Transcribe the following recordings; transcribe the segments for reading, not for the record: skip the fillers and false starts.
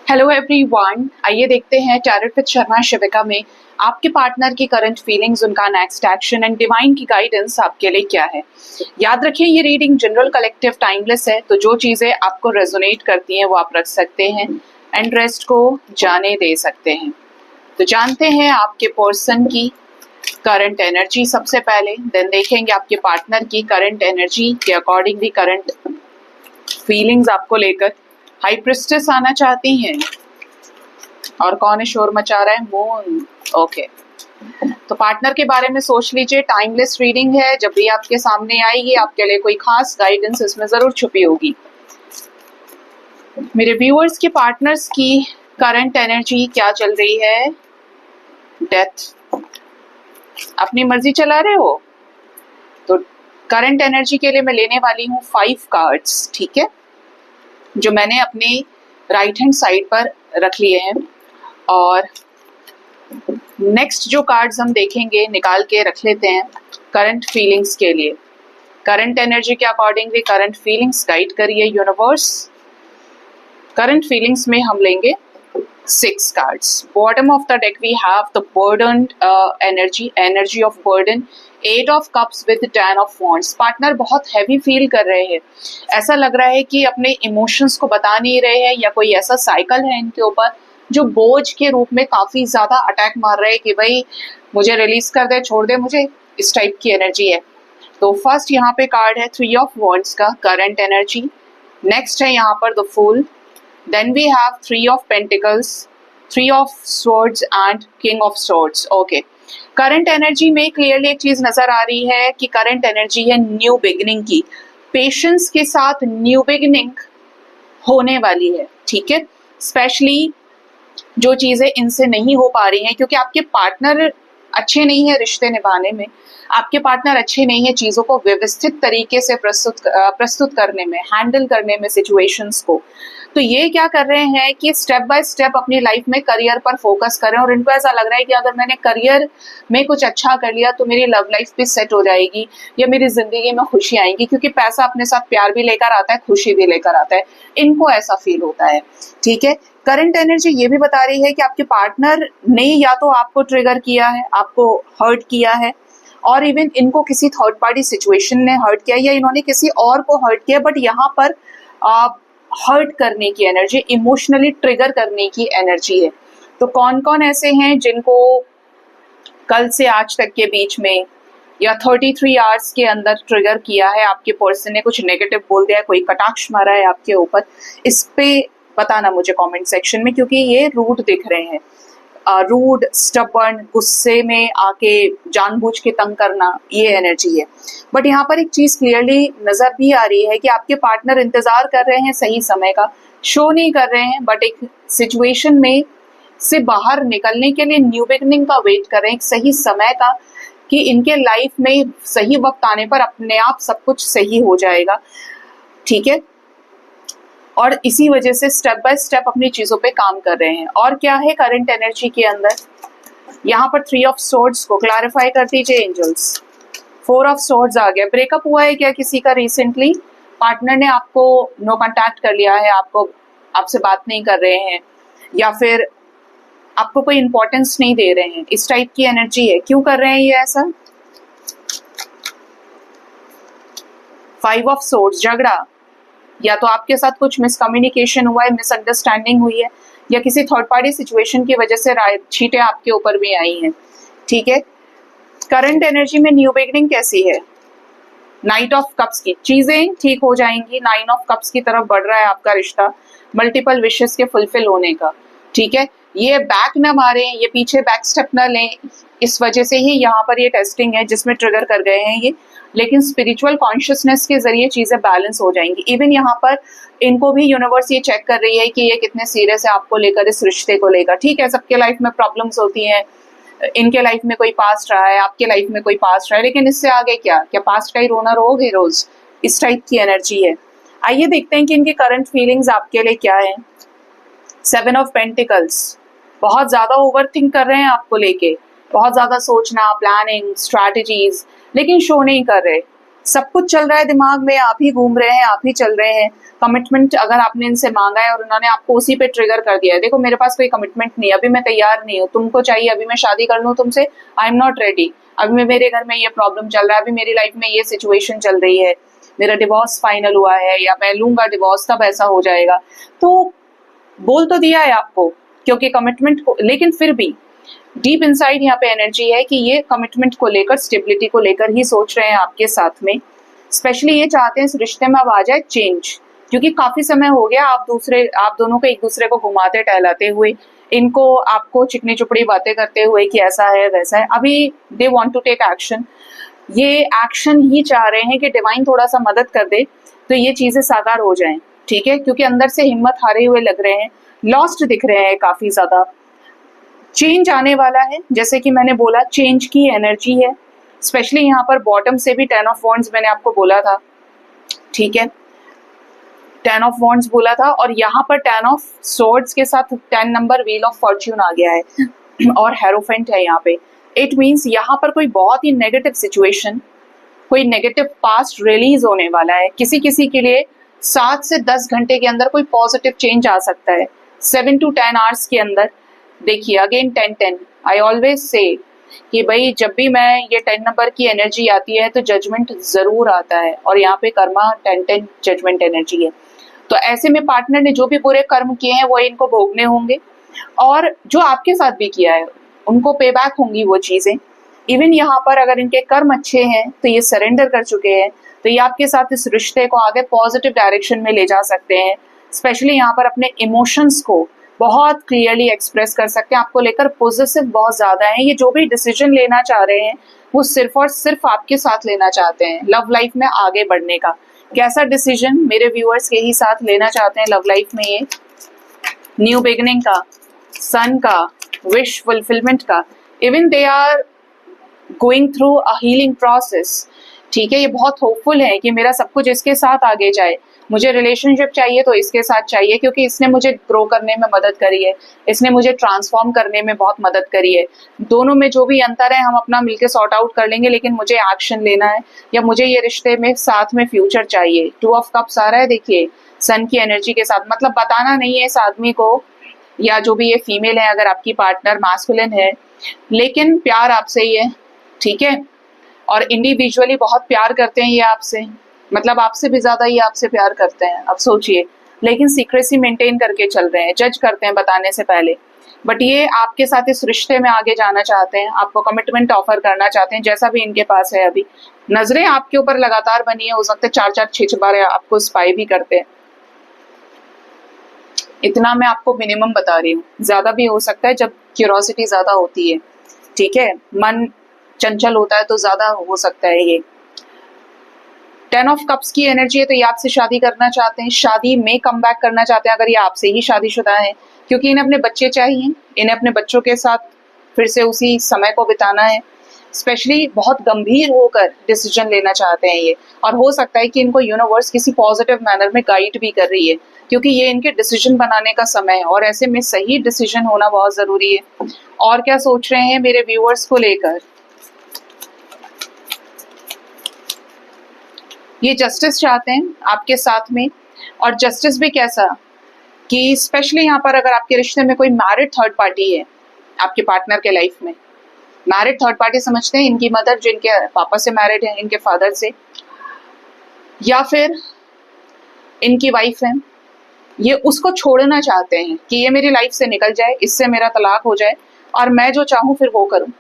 Hello everyone, आइए देखते हैं टैरोट विद शर्मा शिविका में आपके पार्टनर की करंट फीलिंग्स, उनका नेक्स्ट एक्शन एंड डिवाइन की गाइडेंस आपके लिए क्या है। याद रखिए ये रीडिंग जनरल, कलेक्टिव, टाइमलेस है, तो जो चीजें आपको रेजोनेट करती हैं वो आप रख सकते हैं एंड रेस्ट को जाने दे सकते हैं। तो जानते हैं आपके पर्सन की करंट एनर्जी सबसे पहले, देन देखेंगे आपके पार्टनर की करंट एनर्जी के अकॉर्डिंगली करंट फीलिंग्स आपको लेकर। हाई प्रिस्टेस आना चाहती हैं और कौन है शोर मचा रहा है? मून। ओके, तो पार्टनर के बारे में सोच लीजिए। टाइमलेस रीडिंग है, जब भी आपके सामने आएगी आपके लिए कोई खास गाइडेंस इसमें जरूर छुपी होगी। मेरे व्यूअर्स के पार्टनर्स की करंट एनर्जी क्या चल रही है? डेथ। अपनी मर्जी चला रहे हो तो करंट एनर्जी के लिए मैं लेने वाली हूँ 5 कार्ड्स, ठीक है, जो मैंने अपने राइट हैंड साइड पर रख लिए हैं। और नेक्स्ट जो कार्ड्स हम देखेंगे निकाल के रख लेते हैं करंट फीलिंग्स के लिए। करंट एनर्जी के अकॉर्डिंगली करंट फीलिंग्स गाइड करिए यूनिवर्स। करंट फीलिंग्स में हम लेंगे 6 cards. Bottom of the deck we have the burdened energy of burden, 8 of cups with 10 of wands. Partner बहुत हैवी फील कर रहे हैं, ऐसा लग रहा है कि अपने इमोशंस को बता नहीं रहे हैं, या कोई ऐसा साइकिल है इनके ऊपर जो बोझ के रूप में काफी ज्यादा अटैक मार रहे हैं कि भाई मुझे रिलीज कर दे, छोड़ दे मुझे, इस टाइप की एनर्जी है। तो फर्स्ट यहाँ पे कार्ड है 3 ऑफ वॉन्ड्स का करंट एनर्जी। नेक्स्ट है यहाँ पर the fool, then we have 3 of pentacles, 3 of swords and king of swords. Okay, current energy में क्लियरली एक चीज नजर आ रही है कि करंट एनर्जी है न्यू बिगिनिंग की। पेशेंस के साथ न्यू बिगिनिंग होने वाली है, ठीक है। स्पेशली जो चीजें इनसे नहीं हो पा रही हैं, क्योंकि आपके पार्टनर अच्छे नहीं है रिश्ते निभाने में, आपके पार्टनर अच्छे नहीं है चीजों को व्यवस्थित तरीके से प्रस्तुत करने में, हैंडल करने में सिचुएशंस को। तो ये क्या कर रहे हैं कि स्टेप बाय स्टेप अपनी लाइफ में करियर पर फोकस करें, और इनको ऐसा लग रहा है कि अगर मैंने करियर में कुछ अच्छा कर लिया तो मेरी लव लाइफ भी सेट हो जाएगी, या मेरी जिंदगी में खुशी आएगी, क्योंकि पैसा अपने साथ प्यार भी लेकर आता है, खुशी भी लेकर आता है। इनको ऐसा फील होता है, ठीक है। करंट एनर्जी ये भी बता रही है कि आपके पार्टनर ने या तो आपको ट्रिगर किया है, आपको हर्ट किया है, और इवन इनको किसी थर्ड पार्टी सिचुएशन ने हर्ट किया, या इन्होंने किसी और को हर्ट किया, बट यहाँ पर हर्ट करने की एनर्जी, इमोशनली ट्रिगर करने की एनर्जी है। तो कौन कौन ऐसे हैं जिनको कल से आज तक के बीच में या 33 आवर्स के अंदर ट्रिगर किया है, आपके पर्सन ने कुछ नेगेटिव बोल दिया है, कोई कटाक्ष मारा है आपके ऊपर, इस पे बताना मुझे कमेंट सेक्शन में, क्योंकि ये रूड दिख रहे हैं। रूड, स्टबर्न, गुस्से में आके जानबूझ के तंग करना, ये एनर्जी है। बट यहाँ पर एक चीज क्लियरली नजर भी आ रही है कि आपके पार्टनर इंतजार कर रहे हैं सही समय का, शो नहीं कर रहे हैं, बट एक सिचुएशन में से बाहर निकलने के लिए न्यू बिगनिंग का वेट कर रहे हैं, एक सही समय का, कि इनके लाइफ में सही वक्त आने पर अपने आप सब कुछ सही हो जाएगा, ठीक है। और इसी वजह से स्टेप बाय स्टेप अपनी चीजों पे काम कर रहे हैं। और क्या है करंट एनर्जी के अंदर? यहाँ पर 3 ऑफ सोर्ड्स को क्लैरिफाई कर दीजिए एंजल्स। 4 ऑफ सोर्ड्स आ गया। ब्रेकअप हुआ है क्या किसी का रिसेंटली? पार्टनर ने आपको नो कांटेक्ट कर लिया है, आपसे बात नहीं कर रहे हैं, या फिर आपको कोई इंपॉर्टेंस नहीं दे रहे हैं, इस टाइप की एनर्जी है। क्यों कर रहे हैं ये ऐसा? 5 ऑफ सोर्ड्स, झगड़ा, या तो आपके साथ कुछ मिसकम्युनिकेशन हुआ है, मिसअंडरस्टैंडिंग हुई है, या किसी थर्ड पार्टी सिचुएशन की वजह से छींटे आपके ऊपर भी आई हैं, ठीक है। करंट एनर्जी में न्यू बिगिनिंग कैसी है? नाइट ऑफ कप्स की, चीजें ठीक हो जाएंगी, 9 ऑफ कप्स की तरफ बढ़ रहा है आपका रिश्ता, मल्टीपल विशेस के फुलफिल होने का, ठीक है। ये बैक न मारे, ये पीछे बैक स्टेप न लें, इस वजह से ही यहाँ पर ये टेस्टिंग है जिसमें ट्रिगर कर गए हैं ये। लेकिन स्पिरिचुअल कॉन्शियसनेस के जरिए चीजें बैलेंस हो जाएंगी। इवन यहाँ पर इनको भी यूनिवर्स ये चेक कर रही है कि ये कितने सीरियस है आपको लेकर, इस रिश्ते को लेकर, ठीक है। सबके लाइफ में प्रॉब्लम्स होती हैं, इनके लाइफ में कोई पास्ट रहा है, आपके लाइफ में कोई पास्ट रहा है, लेकिन इससे आगे क्या पास्ट का ही रोना रहोगे रोज, इस टाइप की एनर्जी है। आइए देखते हैं कि इनकी करंट फीलिंग्स आपके लिए क्या है। 7 ऑफ पेंटिकल्स, बहुत ज्यादा ओवरथिंक कर रहे हैं आपको लेके, बहुत ज्यादा सोचना, प्लानिंग, स्ट्रैटेजीज, लेकिन शो नहीं कर रहे, सब कुछ चल रहा है दिमाग में, आप ही घूम रहे हैं, आप ही चल रहे हैं। कमिटमेंट अगर आपने इनसे मांगा है और उन्होंने आपको उसी पे ट्रिगर कर दिया है, देखो मेरे पास कोई कमिटमेंट नहीं, अभी मैं तैयार नहीं हूँ, तुमको चाहिए अभी मैं शादी कर लूँ तुमसे, आई एम नॉट रेडी, अभी मेरे घर में ये प्रॉब्लम चल रहा है, अभी मेरी लाइफ में ये सिचुएशन चल रही है, मेरा डिवोर्स फाइनल हुआ है या मैं लूंगा डिवोर्स तब ऐसा हो जाएगा। तो बोल तो दिया है आपको, क्योंकि कमिटमेंट को, लेकिन फिर भी डीप इनसाइड यहाँ पे एनर्जी है कि ये कमिटमेंट को लेकर, स्टेबिलिटी को लेकर ही सोच रहे हैं आपके साथ में। स्पेशली ये चाहते हैं इस रिश्ते में अब आ जाए चेंज, क्योंकि काफी समय हो गया आप दोनों को एक दूसरे को घुमाते टहलाते हुए, इनको आपको चिकनी चुपड़ी बातें करते हुए कि ऐसा है वैसा है। अभी they want to take action, ये एक्शन ही चाह रहे हैं कि डिवाइन थोड़ा सा मदद कर दे तो ये चीजें साकार हो जाएं, ठीक है, क्योंकि अंदर से हिम्मत हारे हुए लग रहे हैं, लॉस्ट दिख रहे हैं काफी ज्यादा। चेंज आने वाला है, जैसे कि मैंने बोला चेंज की एनर्जी है। स्पेशली यहाँ पर बॉटम से भी 10 ऑफ वॉन्ड्स मैंने आपको बोला था, ठीक है, 10 ऑफ वॉन्ड्स बोला था, और यहाँ पर 10 ऑफ सोर्ड्स के साथ 10 नंबर व्हील ऑफ फॉर्च्यून आ गया है और हेरोफेंट है यहाँ पे। इट मीन्स यहाँ पर कोई बहुत ही नेगेटिव सिचुएशन, कोई नेगेटिव पास्ट रिलीज होने वाला है। किसी किसी के लिए 7 से 10 घंटे के अंदर कोई पॉजिटिव चेंज आ सकता है, 7 to 10 आवर्स के अंदर। देखिए अगेन 10-10, आई ऑलवेज से कि भाई जब भी मैं ये 10 नंबर की एनर्जी आती है तो जजमेंट जरूर आता है, और यहाँ पे कर्मा 10-10 जजमेंट एनर्जी है। तो ऐसे में पार्टनर ने जो भी बुरे कर्म किए हैं वो इनको भोगने होंगे, और जो आपके साथ भी किया है उनको पे बैक होंगी वो चीजें। इवन यहाँ पर अगर इनके कर्म अच्छे हैं तो ये सरेंडर कर चुके हैं, तो ये आपके साथ इस रिश्ते को आगे पॉजिटिव डायरेक्शन में ले जा सकते हैं। स्पेशली यहाँ पर अपने इमोशंस को बहुत क्लियरली एक्सप्रेस कर सकते हैं, आपको लेकर पॉजिटिव बहुत ज्यादा है। ये जो भी डिसीजन लेना चाह रहे हैं वो सिर्फ और सिर्फ आपके साथ लेना चाहते हैं, लव लाइफ में आगे बढ़ने का। कैसा डिसीजन मेरे व्यूअर्स के ही साथ लेना चाहते हैं लव लाइफ में? ये न्यू बिगिनिंग का, सन का, विश फुलफिलमेंट का। Even they are going through a healing process, ठीक है, ये बहुत होपफुल है कि मेरा सब कुछ इसके साथ आगे जाए, मुझे रिलेशनशिप चाहिए तो इसके साथ चाहिए, क्योंकि इसने मुझे ग्रो करने में मदद करी है, इसने मुझे ट्रांसफॉर्म करने में बहुत मदद करी है। दोनों में जो भी अंतर है हम अपना मिलके सॉर्ट आउट कर लेंगे, लेकिन मुझे एक्शन लेना है, या मुझे ये रिश्ते में साथ में फ्यूचर चाहिए। 2 ऑफ कप्स आ रहा है, देखिए सन की एनर्जी के साथ, मतलब बताना नहीं है इस आदमी को, या जो भी ये फीमेल है अगर आपकी पार्टनर मैस्कुलिन है, लेकिन प्यार आपसे ही है, ठीक है, और इंडिविजुअली बहुत प्यार करते हैं ये आपसे, मतलब आपसे भी ज्यादा ये आपसे प्यार करते हैं, अब सोचिए। लेकिन सीक्रेसी मेंटेन करके चल रहे हैं, जज करते हैं बताने से पहले, बट ये आपके साथ इस रिश्ते में आगे जाना चाहते हैं, आपको कमिटमेंट ऑफर करना चाहते हैं, जैसा भी इनके पास है। अभी नजरें आपके ऊपर लगातार बनी है, हो सकता है 4-4-6 बार आपको स्पाई भी करते हैं। इतना मैं आपको मिनिमम बता रही हूँ, ज्यादा भी हो सकता है जब क्यूरोसिटी ज्यादा होती है, ठीक है, मन चंचल होता है तो ज्यादा हो सकता है ये। 10 ऑफ कप्स की एनर्जी है, तो ये आपसे शादी करना चाहते हैं, शादी में कम बैक करना चाहते हैं अगर ये आपसे ही शादीशुदा है, क्योंकि इन्हें अपने बच्चे चाहिए, इन्हें अपने बच्चों के साथ फिर से उसी समय को बिताना है। स्पेशली बहुत गंभीर होकर डिसीजन लेना चाहते हैं ये, और हो सकता है कि इनको यूनिवर्स किसी पॉजिटिव मैनर में गाइड भी कर रही है, क्योंकि ये इनके डिसीजन बनाने का समय है, और ऐसे में सही डिसीजन होना बहुत जरूरी है। और क्या सोच रहे हैं मेरे व्यूअर्स को लेकर? ये जस्टिस चाहते हैं आपके साथ में, और जस्टिस भी कैसा कि स्पेशली यहाँ पर अगर आपके रिश्ते में कोई मैरिड थर्ड पार्टी है आपके पार्टनर के लाइफ में, मैरिड थर्ड पार्टी समझते हैं इनकी मदर जो इनके पापा से मैरिड है, इनके फादर से, या फिर इनकी वाइफ है, ये उसको छोड़ना चाहते हैं कि ये मेरी लाइफ से निकल जाए, इससे मेरा तलाक हो जाए और मैं जो चाहूँ फिर वो करूँ।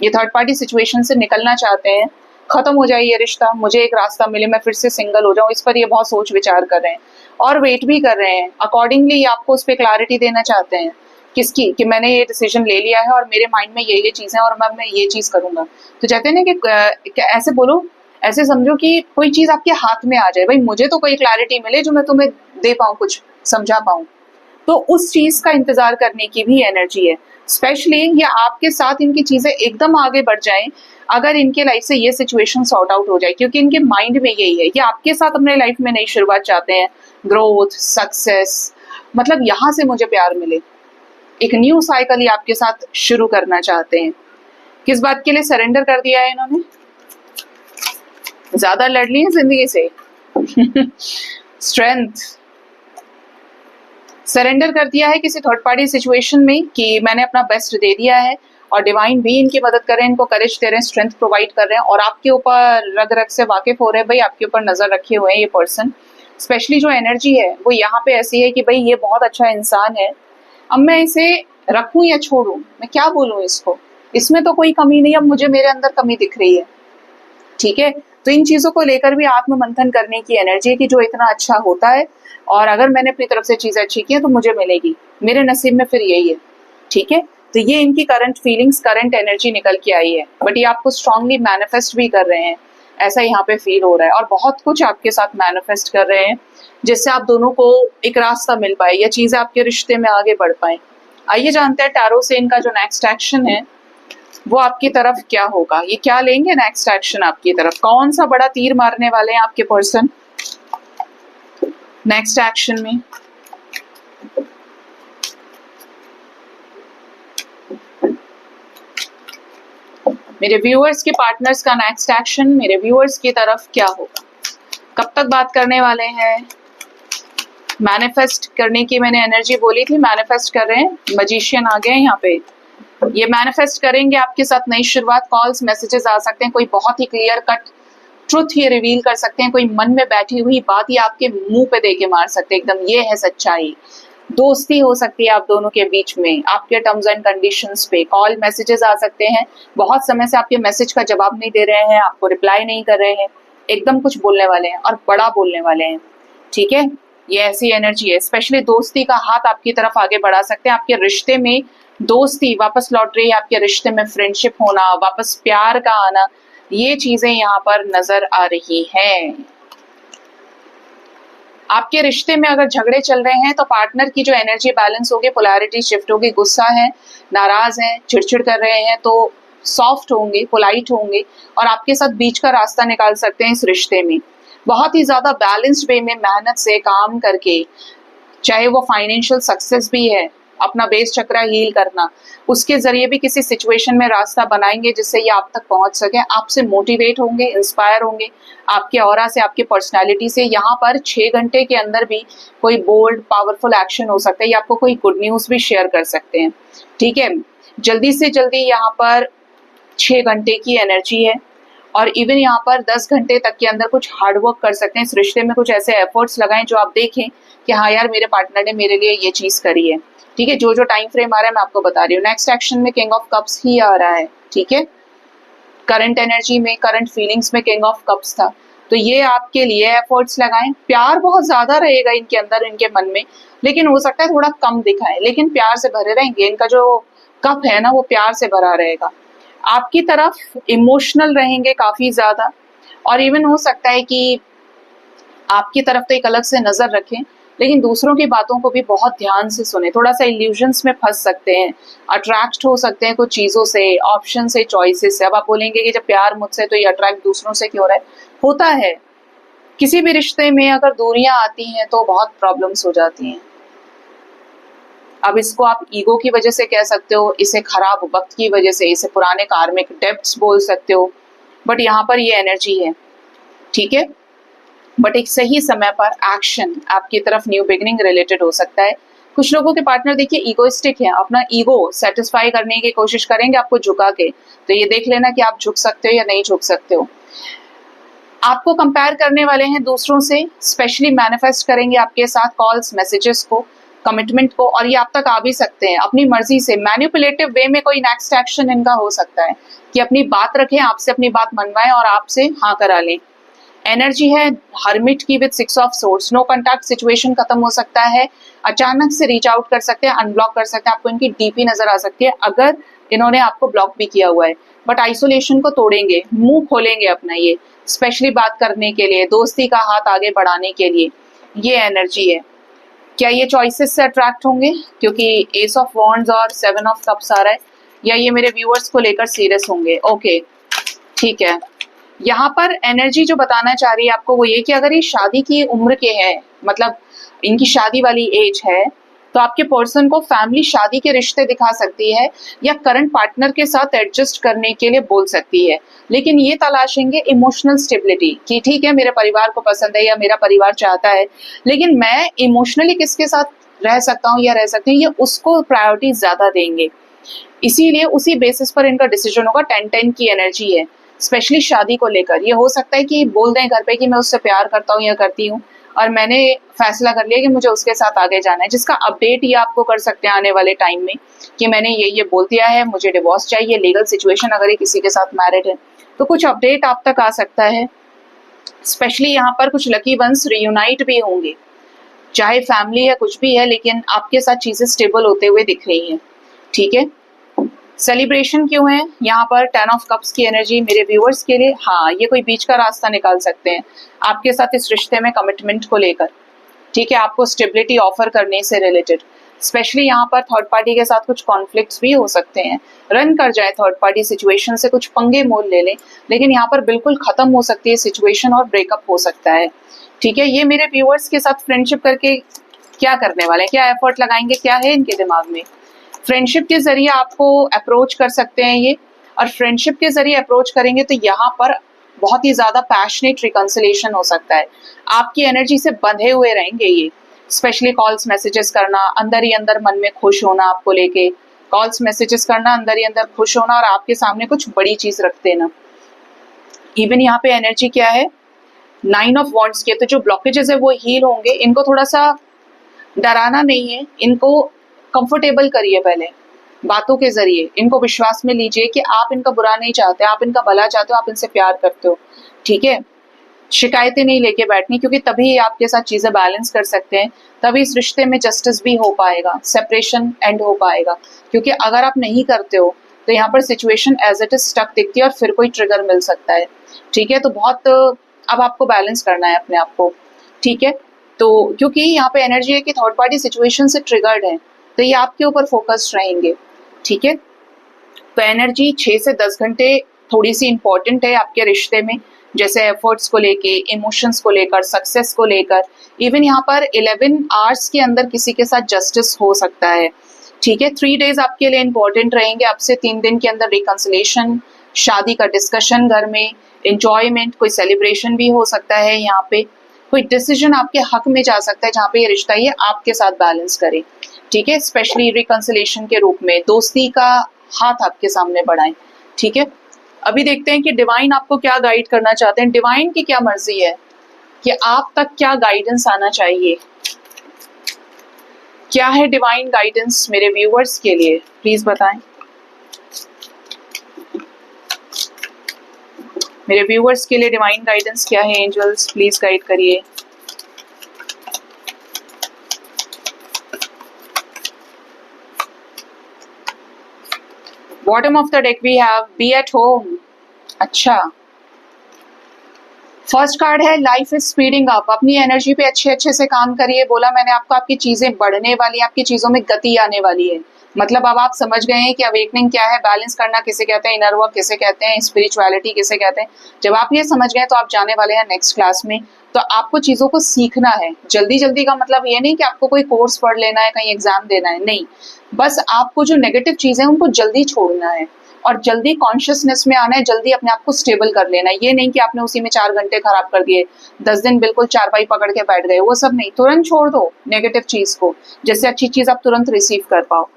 ये थर्ड पार्टी सिचुएशन से निकलना चाहते हैं, खत्म हो जाए ये रिश्ता, मुझे एक रास्ता मिले, मैं फिर से सिंगल हो जाऊं। इस पर ये बहुत सोच विचार कर रहे हैं और वेट भी कर रहे हैं। अकॉर्डिंगली आपको उस पर क्लैरिटी देना चाहते हैं, किसकी, कि मैंने ये डिसीजन ले लिया है और मेरे माइंड में ये चीजें और मैं ये चीज करूंगा। तो कहते हैं ना कि ऐसे बोलो, ऐसे समझो कि कोई चीज आपके हाथ में आ जाए, भाई मुझे तो कोई क्लैरिटी मिले जो मैं तुम्हें दे पाऊं, कुछ समझा पाऊं, तो उस चीज का इंतजार करने की भी एनर्जी है। स्पेशली ये आपके साथ इनकी चीजें एकदम आगे बढ़ जाएं अगर इनके लाइफ से ये सिचुएशन सॉर्ट आउट हो जाए, क्योंकि इनके माइंड में यही है, ये आपके साथ अपने लाइफ में नई शुरुआत चाहते हैं, ग्रोथ, सक्सेस, मतलब यहाँ से मुझे प्यार मिले, एक न्यू साइकिल ही आपके साथ शुरू करना चाहते हैं। किस बात के लिए सरेंडर कर दिया है इन्होंने? ज्यादा लड़ ली है जिंदगी से। स्ट्रेंथ, सरेंडर कर दिया है किसी थर्ड पार्टी सिचुएशन में कि मैंने अपना बेस्ट दे दिया है और डिवाइन भी इनकी मदद कर रहे हैं, इनको करेज दे रहे हैं, स्ट्रेंथ प्रोवाइड कर रहे हैं और आपके ऊपर रग रग से वाकिफ हो रहे हैं भाई, आपके ऊपर नजर रखे हुए हैं ये पर्सन। स्पेशली जो एनर्जी है वो यहाँ पे ऐसी है कि भाई ये बहुत अच्छा इंसान है, अब मैं इसे रखूं या छोड़ूं, मैं क्या बोलूं इसको, इसमें तो कोई कमी नहीं, अब मुझे मेरे अंदर कमी दिख रही है। ठीक है, तो इन चीजों को लेकर भी आत्म मंथन करने की एनर्जी है कि जो इतना अच्छा होता है और अगर मैंने अपनी तरफ से चीजें अच्छी की हैं तो मुझे मिलेगी, मेरे नसीब में फिर यही है। ठीक है, तो ये इनकी करंट फीलिंग्स, करंट एनर्जी निकल के आई है, बट ये आपको स्ट्रांगली मैनिफेस्ट भी कर रहे हैं, ऐसा यहाँ पे फील हो रहा है और बहुत कुछ आपके साथ मैनिफेस्ट कर रहे हैं जिससे आप दोनों को एक रास्ता मिल पाए या चीजें आपके रिश्ते में आगे बढ़ पाए। आइए जानते हैं टैरो से इनका जो नेक्स्ट एक्शन है वो आपकी तरफ क्या होगा, ये क्या लेंगे नेक्स्ट एक्शन आपकी तरफ, कौन सा बड़ा तीर मारने वाले हैं आपके पर्सन नेक्स्ट एक्शन में। मेरे व्यूअर्स के पार्टनर्स का नेक्स्ट एक्शन मेरे व्यूअर्स की तरफ क्या होगा, कब तक बात करने वाले हैं। मैनिफेस्ट करने की मैंने एनर्जी बोली थी, मैनिफेस्ट कर रहे हैं, मजिशियन आ गए हैं यहाँ पे, ये मैनिफेस्ट करेंगे आपके साथ नई शुरुआत, कॉल्स मैसेजेस आ सकते हैं, कोई बहुत ही क्लियर कट ट्रुथ ये रिवील कर सकते हैं, कोई मन में बैठी हुई बात ये आपके मुंह पे दे के मार सकते हैं एकदम, ये है सच्चाई। दोस्ती हो सकती है आप दोनों के बीच में, आपके टर्म्स एंड कंडीशंस पे कॉल मैसेजेस आ सकते हैं, बहुत समय से आपके मैसेज का जवाब नहीं दे रहे हैं, आपको रिप्लाई नहीं कर रहे हैं, एकदम कुछ बोलने वाले हैं और बड़ा बोलने वाले हैं। ठीक है, ये ऐसी एनर्जी है, स्पेशली दोस्ती का हाथ आपकी तरफ आगे बढ़ा सकते हैं, आपके रिश्ते में दोस्ती वापस लौट रही है, आपके रिश्ते में फ्रेंडशिप होना, वापस प्यार का आना, ये चीजें यहाँ पर नजर आ रही हैं। आपके रिश्ते में अगर झगड़े चल रहे हैं तो पार्टनर की जो एनर्जी बैलेंस होगी, पोलैरिटी शिफ्ट होगी, गुस्सा है, नाराज है, चिड़चिड़ कर रहे हैं तो सॉफ्ट होंगे, पोलाइट होंगे और आपके साथ बीच का रास्ता निकाल सकते हैं इस रिश्ते में। बहुत ही ज्यादा बैलेंस्ड वे में मेहनत से काम करके, चाहे वो फाइनेंशियल सक्सेस भी है, अपना बेस चक्र हील करना, उसके जरिए भी किसी सिचुएशन में रास्ता बनाएंगे जिससे ये आप तक पहुंच सके, आपसे मोटिवेट होंगे, इंस्पायर होंगे, आपके ऑरा से, आपकी पर्सनालिटी से। यहाँ पर 6 घंटे के अंदर भी कोई बोल्ड पावरफुल एक्शन हो सकता है या आपको कोई गुड न्यूज भी शेयर कर सकते हैं। ठीक है, जल्दी से जल्दी यहाँ पर 6 घंटे की एनर्जी है और इवन यहाँ पर 10 घंटे तक के अंदर कुछ हार्ड वर्क कर सकते हैं इस रिश्ते में, कुछ ऐसे एफर्ट्स लगाएं जो आप देखें कि हाँ यार मेरे पार्टनर ने मेरे लिए ये चीज करी है। ठीक है, जो जो टाइम फ्रेम आ रहा है मैं आपको बता रही हूँ। नेक्स्ट एक्शन में किंग ऑफ कप्स ही आ रहा है। ठीक है, करंट एनर्जी में, करंट फीलिंग्स में किंग ऑफ कप्स था, तो ये आपके लिए एफर्ट्स लगाएं। प्यार बहुत ज्यादा रहेगा इनके अंदर, इनके मन में, लेकिन हो सकता है थोड़ा कम दिखाएं, लेकिन प्यार से भरे रहेंगे। इनका जो कप है ना वो प्यार से भरा रहेगा, आपकी तरफ इमोशनल रहेंगे काफी ज्यादा और इवन हो सकता है कि आपकी तरफ तो एक अलग से नजर रखें लेकिन दूसरों की बातों को भी बहुत ध्यान से सुने, थोड़ा सा इल्यूजन्स में फंस सकते हैं, अट्रैक्ट हो सकते हैं कुछ चीजों से, ऑप्शन से, चॉइसेस से। अब आप बोलेंगे कि जब प्यार मुझसे तो ये अट्रैक्ट दूसरों से क्यों रहा है, होता है किसी भी रिश्ते में अगर दूरियां आती हैं तो बहुत प्रॉब्लम्स हो जाती हैं। अब इसको आप ईगो की वजह से कह सकते हो, इसे खराब वक्त की वजह से, इसे पुराने कार्मिक डेब्ट्स बोल सकते हो, बट यहाँ पर ये एनर्जी है। ठीक है, बट एक सही समय पर एक्शन आपकी तरफ न्यू बिगिनिंग रिलेटेड हो सकता है। कुछ लोगों के पार्टनर देखिए ईगोइस्टिक है, अपना ईगो सेटिस्फाई करने की कोशिश करेंगे आपको झुका के, तो ये देख लेना कि आप झुक सकते हो या नहीं झुक सकते हो। आपको कंपेयर करने वाले हैं दूसरों से, स्पेशली मैनिफेस्ट करेंगे आपके साथ कॉल्स, मैसेजेस को, कमिटमेंट को, और ये आप तक आ भी सकते हैं अपनी मर्जी से। मैनिपुलेटिव वे में कोई नेक्स्ट एक्शन इनका हो सकता है कि अपनी बात रखें, आपसे अपनी बात मनवाएं और आपसे हाँ करा लें। एनर्जी है हर्मिट की with 6 of swords, no contact situation खत्म हो सकता है, अचानक से रीच आउट कर सकते हैं, अनब्लॉक कर सकते हैं, आपको इनकी डीपी नजर आ सकती है अगर इन्होंने आपको ब्लॉक भी किया हुआ है, बट आइसोलेशन को तोड़ेंगे, मुंह खोलेंगे अपना, ये स्पेशली बात करने के लिए, दोस्ती का हाथ आगे बढ़ाने के लिए, ये एनर्जी है। क्या ये चॉइसेस से अट्रैक्ट होंगे क्योंकि एस ऑफ वॉन्ड्स और 7 ऑफ कप्स आ रहा है, या ये मेरे व्यूअर्स को लेकर सीरियस होंगे? ओके ठीक है, यहाँ पर एनर्जी जो बताना चाह रही है आपको वो ये कि अगर ये शादी की उम्र के हैं, मतलब इनकी शादी वाली एज है, तो आपके पर्सन को फैमिली शादी के रिश्ते दिखा सकती है या करंट पार्टनर के साथ एडजस्ट करने के लिए बोल सकती है, लेकिन ये तलाशेंगे इमोशनल स्टेबिलिटी कि ठीक है मेरे परिवार को पसंद है या मेरा परिवार चाहता है, लेकिन मैं इमोशनली किसके साथ रह सकता हूँ या रह सकती हूँ, ये उसको प्रायोरिटी ज्यादा देंगे। इसीलिए उसी बेसिस पर इनका डिसीजन होगा। 10-10 की एनर्जी है, स्पेशली शादी को लेकर। ये हो सकता है कि बोल दें घर पे कि मैं उससे प्यार करता हूँ या करती हूँ और मैंने फैसला कर लिया कि मुझे उसके साथ आगे जाना है, जिसका अपडेट ये आपको कर सकते हैं आने वाले टाइम में कि मैंने ये बोल दिया है, मुझे डिवोर्स चाहिए, लीगल सिचुएशन अगर ये किसी के साथ मैरिड है तो कुछ अपडेट आप तक आ सकता है। स्पेशली यहाँ पर कुछ लकी वंस रियूनाइट भी होंगे, चाहे फैमिली है कुछ भी है, लेकिन आपके साथ चीजें स्टेबल होते हुए दिख रही हैं। ठीक है, सेलिब्रेशन क्यों है यहाँ पर? 10 ऑफ कप्स की एनर्जी मेरे व्यूअर्स के लिए, हाँ ये कोई बीच का रास्ता निकाल सकते हैं आपके साथ इस रिश्ते में कमिटमेंट को लेकर। ठीक है, आपको स्टेबिलिटी ऑफर करने से रिलेटेड। स्पेशली यहाँ पर थर्ड पार्टी के साथ कुछ कॉन्फ्लिक्ट्स भी हो सकते हैं, रन कर जाए थर्ड पार्टी सिचुएशन से, कुछ पंगे मोल ले लें, लेकिन यहाँ पर बिल्कुल खत्म हो सकती है सिचुएशन और ब्रेकअप हो सकता है। ठीक है, ये मेरे व्यूअर्स के साथ फ्रेंडशिप करके क्या करने वाले हैं, क्या एफर्ट लगाएंगे, क्या है इनके दिमाग में। फ्रेंडशिप के जरिए आपको अप्रोच कर सकते हैं ये, और फ्रेंडशिप के जरिए अप्रोच करेंगे तो यहाँ पर बहुत ही ज्यादा पैशनेट रिकंसिलेशन हो सकता है। आपकी एनर्जी से बंधे हुए रहेंगे ये, स्पेशली कॉल्स मैसेजेस करना, अंदर ही अंदर मन में खुश होना आपको लेके, कॉल्स मैसेजेस करना, अंदर ही अंदर खुश होना और आपके सामने कुछ बड़ी चीज रख देना। इवन यहाँ पे एनर्जी क्या है, 9 ऑफ वॉन्ड्स के, तो जो ब्लॉकेजेस है वो हील होंगे। इनको थोड़ा सा डराना नहीं है, इनको कंफर्टेबल करिए पहले बातों के जरिए, इनको विश्वास में लीजिए कि आप इनका बुरा नहीं चाहते, आप इनका भला चाहते हो, आप इनसे प्यार करते हो। ठीक है, शिकायतें नहीं लेके बैठनी, क्योंकि तभी आपके साथ चीजें बैलेंस कर सकते हैं, तभी इस रिश्ते में जस्टिस भी हो पाएगा, सेपरेशन एंड हो पाएगा। क्योंकि अगर आप नहीं करते हो तो यहाँ पर situation as it is stuck दिखती है और फिर कोई ट्रिगर मिल सकता है। ठीक है, तो बहुत अब आपको बैलेंस करना है अपने आप को। ठीक है, तो क्योंकि यहाँ पे एनर्जी है कि थर्ड पार्टी सिचुएशन से ट्रिगर्ड है, तो ये आपके ऊपर फोकस्ड रहेंगे। ठीक है, तो एनर्जी 6 से 10 घंटे थोड़ी सी इंपॉर्टेंट है आपके रिश्ते में, जैसे एफर्ट्स को लेके, इमोशंस को लेकर, सक्सेस को लेकर। इवन यहाँ पर 11 आवर्स के अंदर किसी के साथ जस्टिस हो सकता है। ठीक है, 3 डेज आपके लिए इंपॉर्टेंट रहेंगे। अब से 3 दिन के अंदर रिकंसिलेशन, शादी का डिस्कशन घर में, एंजॉयमेंट, कोई सेलिब्रेशन भी हो सकता है। यहाँ पे कोई डिसीजन आपके हक में जा सकता है जहाँ पे ये रिश्ता ये आपके साथ बैलेंस करे। ठीक है, स्पेशली रिकंसिलेशन के रूप में दोस्ती का हाथ आपके सामने बढ़ाएं। ठीक है, अभी देखते हैं कि डिवाइन आपको क्या गाइड करना चाहते हैं। डिवाइन की क्या मर्जी है कि आप तक क्या गाइडेंस आना चाहिए, क्या है डिवाइन गाइडेंस मेरे व्यूअर्स के लिए, प्लीज बताएं। मेरे व्यूअर्स के लिए डिवाइन गाइडेंस क्या है, एंजल्स प्लीज गाइड करिए। Bottom of the deck we have be at home. अच्छा, फर्स्ट कार्ड है लाइफ इज स्पीडिंग अप। अपनी एनर्जी पे अच्छे से काम करिए। बोला मैंने आपको, आपकी चीजें बढ़ने वाली, आपकी चीजों में गति आने वाली है। मतलब अब आप समझ गए हैं कि अवेकनिंग क्या है, बैलेंस करना किसे कहते हैं, इनर वर्क किसे कहते हैं, स्पिरिचुअलिटी किसे कहते हैं। जब आप ये समझ गए तो आप जाने वाले हैं नेक्स्ट क्लास में। तो आपको चीजों को सीखना है। जल्दी जल्दी का मतलब ये नहीं कि आपको कोई कोर्स पढ़ लेना है, कहीं एग्जाम देना है, नहीं। बस आपको जो नेगेटिव चीजें हैं उनको जल्दी छोड़ना है और जल्दी कॉन्शियसनेस में आना है, जल्दी अपने आप को स्टेबल कर लेना है। ये नहीं कि आपने उसी में 4 घंटे खराब कर दिए, 10 दिन बिल्कुल चारपाई पकड़ के बैठ गए, वो सब नहीं। तुरंत छोड़ दो नेगेटिव चीज को, जिससे अच्छी चीज आप तुरंत रिसीव कर पाओ।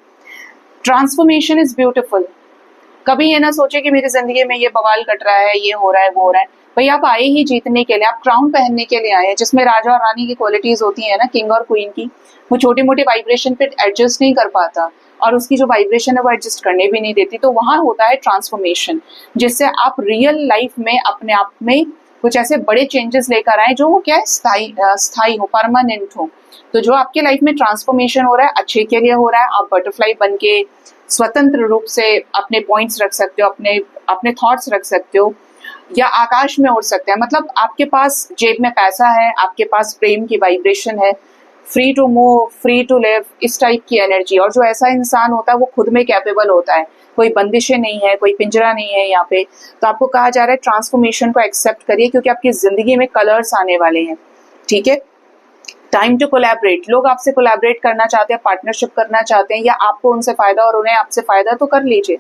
Transformation is beautiful. कभी ये ना सोचे कि मेरी जिंदगी में ये बवाल कट रहा है, ये हो रहा है, वो हो रहा है। भाई आप आए ही जीतने के लिए, आप क्राउन पहनने के लिए आए हैं, जिसमें राजा और रानी की क्वालिटीज होती है ना, किंग और क्वीन की। वो छोटी मोटी वाइब्रेशन पे एडजस्ट नहीं कर पाता और उसकी जो वाइब्रेशन है वो एडजस्ट करने भी नहीं देती। तो वहां होता है ट्रांसफॉर्मेशन, जिससे आप रियल लाइफ में अपने आप में कुछ ऐसे बड़े चेंजेस लेकर आए जो वो क्या है, स्थायी हो, परमानेंट हो। तो जो आपके लाइफ में ट्रांसफॉर्मेशन हो रहा है अच्छे के लिए हो रहा है। आप बटरफ्लाई बन के स्वतंत्र रूप से अपने पॉइंट्स रख सकते हो, अपने थॉट्स रख सकते हो, या आकाश में उड़ सकते हैं। मतलब आपके पास जेब में पैसा है, आपके पास प्रेम की वाइब्रेशन है, free to move, free to live, इस टाइप की एनर्जी। और जो ऐसा इंसान होता है वो खुद में कैपेबल होता है, कोई बंदिशें नहीं है, कोई पिंजरा नहीं है यहाँ पे। तो आपको कहा जा रहा है ट्रांसफॉर्मेशन को एक्सेप्ट करिए, क्योंकि आपकी जिंदगी में कलर्स आने वाले हैं। ठीक है, टाइम टू कोलैबोरेट, लोग आपसे कोलैबोरेट करना चाहते हैं, पार्टनरशिप करना चाहते हैं, या आपको उनसे फायदा और उन्हें आपसे फायदा, तो कर लीजिए।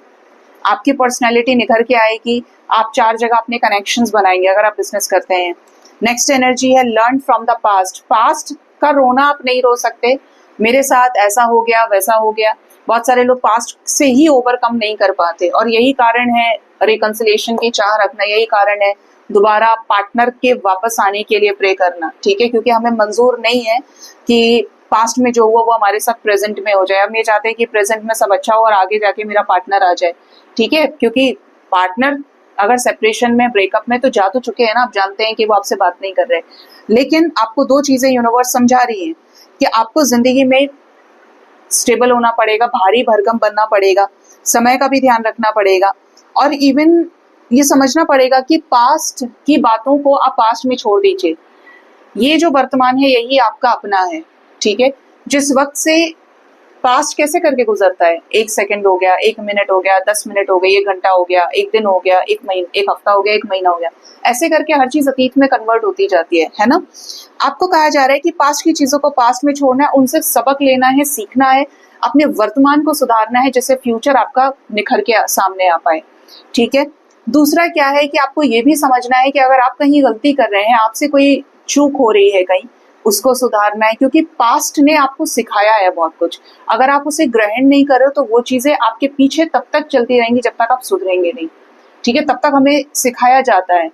आपकी पर्सनैलिटी निखर के आएगी, आप 4 जगह अपने कनेक्शंस बनाएंगे अगर आप बिजनेस करते हैं। नेक्स्ट एनर्जी है learn from the past. Past का रोना आप नहीं रो सकते, मेरे साथ ऐसा हो गया वैसा हो गया, बहुत सारे लोग पास्ट से ही ओवरकम नहीं कर पाते, और यही कारण है रिकंसिलिएशन की चाह रखना, यही कारण है दोबारा पार्टनर के वापस आने के लिए प्रे करना, ठीक है, क्योंकि हमें मंजूर नहीं है कि पास्ट में जो हुआ वो हमारे साथ प्रेजेंट में हो जाए। हम ये चाहते हैं कि प्रेजेंट में सब अच्छा हो और आगे जाके मेरा पार्टनर आ जाए, ठीक है, क्योंकि पार्टनर अगर सेपरेशन में, ब्रेकअप में तो जा तो चुके हैं ना, आप जानते हैं कि वो आपसे बात नहीं कर रहे। लेकिन आपको 2 चीजें यूनिवर्स समझा रही है कि आपको जिंदगी में स्टेबल होना पड़ेगा, भारी भरकम बनना पड़ेगा, समय का भी ध्यान रखना पड़ेगा, और इवन ये समझना पड़ेगा कि पास्ट की बातों को आप पास्ट में छोड़ दीजिए। ये जो वर्तमान है यही आपका अपना है, ठीक है। जिस वक्त से पास्ट कैसे करके गुजरता है, 1 सेकंड हो गया, 1 मिनट हो गया, 10 मिनट हो गई, 1 घंटा हो गया, 1 दिन हो गया, 1 हफ्ता हो गया, 1 महीना हो गया, ऐसे करके हर चीज अतीत में कन्वर्ट होती जाती है ना। आपको कहा जा रहा है कि पास्ट की चीजों को पास्ट में छोड़ना है, उनसे सबक लेना है, सीखना है, अपने वर्तमान को सुधारना है, जिससे फ्यूचर आपका निखर के सामने आ पाए, ठीक है। दूसरा क्या है कि आपको ये भी समझना है कि अगर आप कहीं गलती कर रहे हैं, आपसे कोई चूक हो रही है कहीं, उसको सुधारना है, क्योंकि पास्ट ने आपको सिखाया है बहुत कुछ। अगर आप उसे ग्रहण नहीं कर रहे हो तो वो चीजें आपके पीछे तब तक चलती रहेंगी जब तक आप सुधरेंगे नहीं, ठीक है। तब तक हमें सिखाया जाता है,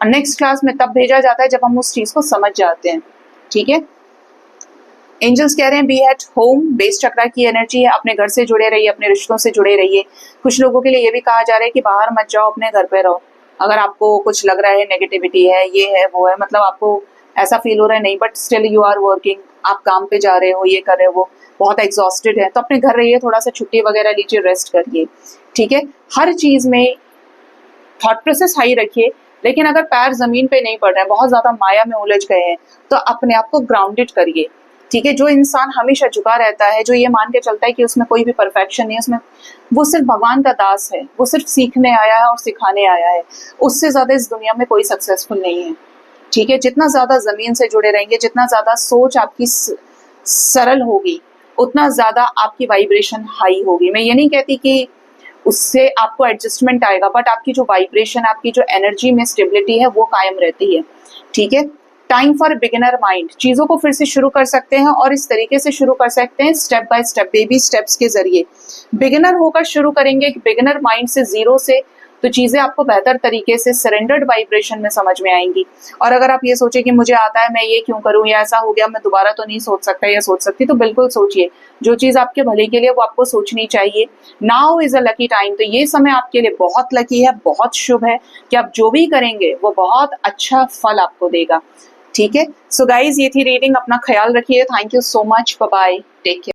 नेक्स्ट क्लास में तब भेजा जाता है जब हम उस चीज को समझ जाते हैं, ठीक है। एंजल्स कह रहे हैं बी एट होम, बेस चक्रा की एनर्जी है, अपने घर से जुड़े रहिए, अपने रिश्तों से जुड़े रहिए। कुछ लोगों के लिए ये भी कहा जा रहा है कि बाहर मत जाओ, अपने घर पे रहो। अगर आपको कुछ लग रहा है नेगेटिविटी है, ये है वो है, मतलब आपको ऐसा फील हो रहा है नहीं, but still you are working, आप काम पे जा रहे हो, ये कर रहे हो, बहुत एग्जॉस्टेड है, तो अपने घर रहिए, थोड़ा सा छुट्टी वगैरह लीजिए, रेस्ट करिए, ठीक है। हर चीज में थॉट प्रोसेस हाई रखिए, लेकिन अगर पैर जमीन पे नहीं पड़ रहे हैं, बहुत ज्यादा माया में उलझ गए हैं, तो अपने आप को ग्राउंडेड करिए, ठीक है। जो इंसान हमेशा झुका रहता है, जो ये मान के चलता है कि उसमें कोई भी परफेक्शन नहीं है, उसमें वो सिर्फ भगवान का दास है, वो सिर्फ सीखने आया है और सिखाने आया है, उससे ज्यादा इस दुनिया में कोई सक्सेसफुल नहीं है, ठीक है। जितना ज्यादा जमीन से जुड़े रहेंगे, जितना ज्यादा सोच आपकी सरल होगी, उतना ज्यादा आपकी वाइब्रेशन हाई होगी। मैं ये नहीं कहती कि उससे आपको एडजस्टमेंट आएगा, बट आपकी जो वाइब्रेशन, आपकी जो एनर्जी में स्टेबिलिटी है वो कायम रहती है, ठीक है। टाइम फॉर बिगिनर माइंड, चीजों को फिर से शुरू कर सकते हैं, और इस तरीके से शुरू कर सकते हैं step by step, baby steps के जरिए। बिगिनर होकर शुरू करेंगे, बिगिनर माइंड से, जीरो से, तो चीजें आपको बेहतर तरीके से सरेंडर्ड वाइब्रेशन में समझ में आएंगी। और अगर आप ये सोचे कि मुझे आता है, मैं ये क्यों करूं, या ऐसा हो गया, मैं दोबारा तो नहीं सोच सकता या सोच सकती, तो बिल्कुल सोचिए, जो चीज आपके भले के लिए वो आपको सोचनी चाहिए। Now is a lucky time, तो ये समय आपके लिए बहुत लकी है, बहुत शुभ है, कि आप जो भी करेंगे वो बहुत अच्छा फल आपको देगा, ठीक है। सो गाइज, ये थी रीडिंग, अपना ख्याल रखिए, thank you so much, bye bye, take care.